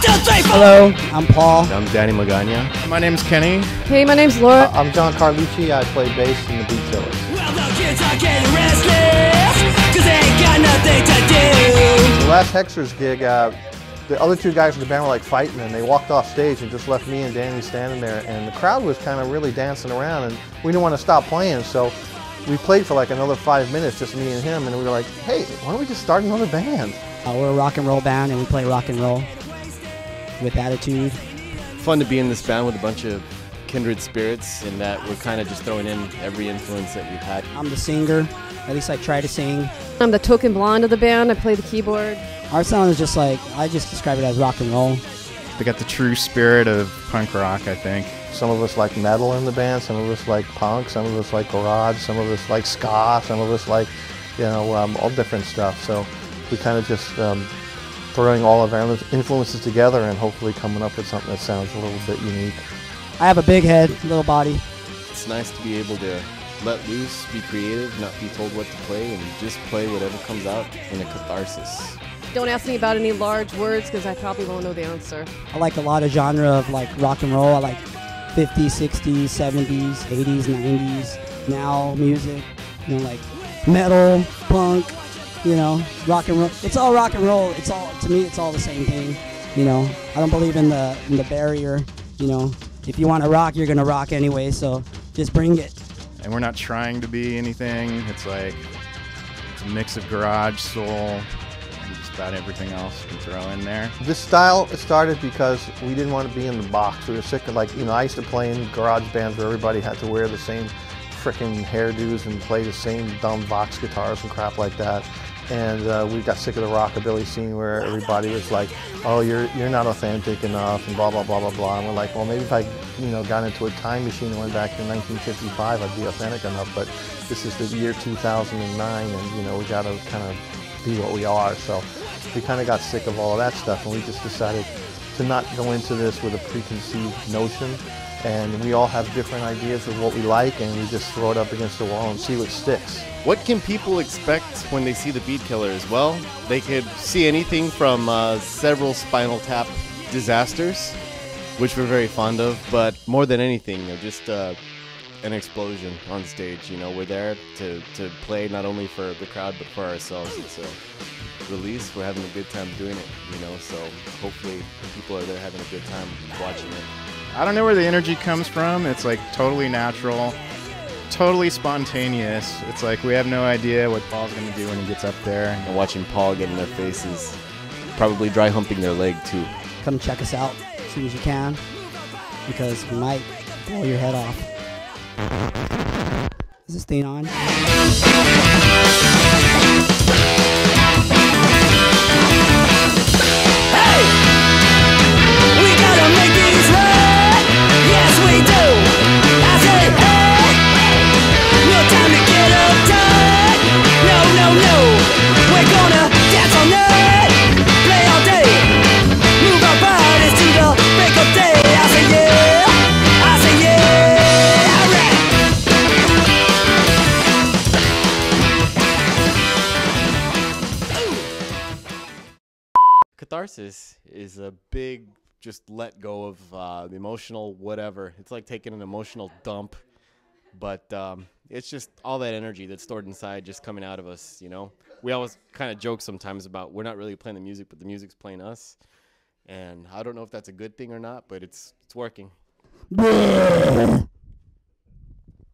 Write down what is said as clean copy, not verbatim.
Hello, I'm Paul. I'm Danny Magana. My name's Kenny. Hey, my name's Laura. I'm John Carlucci. I play bass in the Beat Killers. Well, the kids are getting restless, cause they ain't got nothing to do. The last Hexer's gig, the other two guys in the band were like fighting, and they walked off stage and just left me and Danny standing there, and the crowd was kind of really dancing around, and we didn't want to stop playing, so we played for like another 5 minutes, just me and him, and we were like, hey, why don't we just start another band? We're a rock and roll band, and we play rock and roll with attitude. Fun to be in this band with a bunch of kindred spirits, in that we're kind of just throwing in every influence that we've had. I'm the singer, at least I try to sing. I'm the token blonde of the band. I play the keyboard. Our sound is just like, I just describe it as rock and roll. They got the true spirit of punk rock, I think. Some of us like metal in the band, some of us like punk, some of us like garage, some of us like ska, some of us like, you know, all different stuff. So we kind of just throwing all of our influences together and hopefully coming up with something that sounds a little bit unique. I have a big head, little body. It's nice to be able to let loose, be creative, not be told what to play, and just play whatever comes out in a catharsis. Don't ask me about any large words because I probably won't know the answer. I like a lot of genre of like rock and roll. I like 50s, 60s, 70s, 80s, 90s, now music, you know, like metal, punk, you know, rock and roll. It's all rock and roll. It's all, to me, it's all the same thing. You know, I don't believe in the barrier. You know, if you want to rock, you're gonna rock anyway. So just bring it. And we're not trying to be anything. It's like it's a mix of garage, soul, and just about everything else you can throw in there. This style started because we didn't want to be in the box. We were sick of, like, you know, I used to play in garage bands where everybody had to wear the same frickin' hairdos and play the same dumb Vox guitars and crap like that. And we got sick of the rockabilly scene where everybody was like, oh, you're not authentic enough and blah, blah, blah, blah, blah. And we're like, well, maybe if I, you know, got into a time machine and went back to 1955, I'd be authentic enough. But this is the year 2009, and, you know, we got to kind of be what we are. So we kind of got sick of all of that stuff, and we just decided to not go into this with a preconceived notion. And we all have different ideas of what we like, and we just throw it up against the wall and see what sticks. What can people expect when they see the Beat Killers? Well, they could see anything from several Spinal Tap disasters, which we're very fond of, but more than anything, just an explosion on stage. You know, we're there to play not only for the crowd, but for ourselves. It's a release. We're having a good time doing it, you know, so hopefully people are there having a good time watching it. I don't know where the energy comes from. It's like totally natural, totally spontaneous. It's like we have no idea what Paul's going to do when he gets up there. And watching Paul get in their faces, probably dry humping their leg too. Come check us out as soon as you can, because we might blow your head off. Is this thing on? Catharsis is a big, just let go of the emotional whatever. It's like taking an emotional dump, but it's just all that energy that's stored inside just coming out of us, you know? We always kind of joke sometimes about we're not really playing the music, but the music's playing us. And I don't know if that's a good thing or not, but it's working.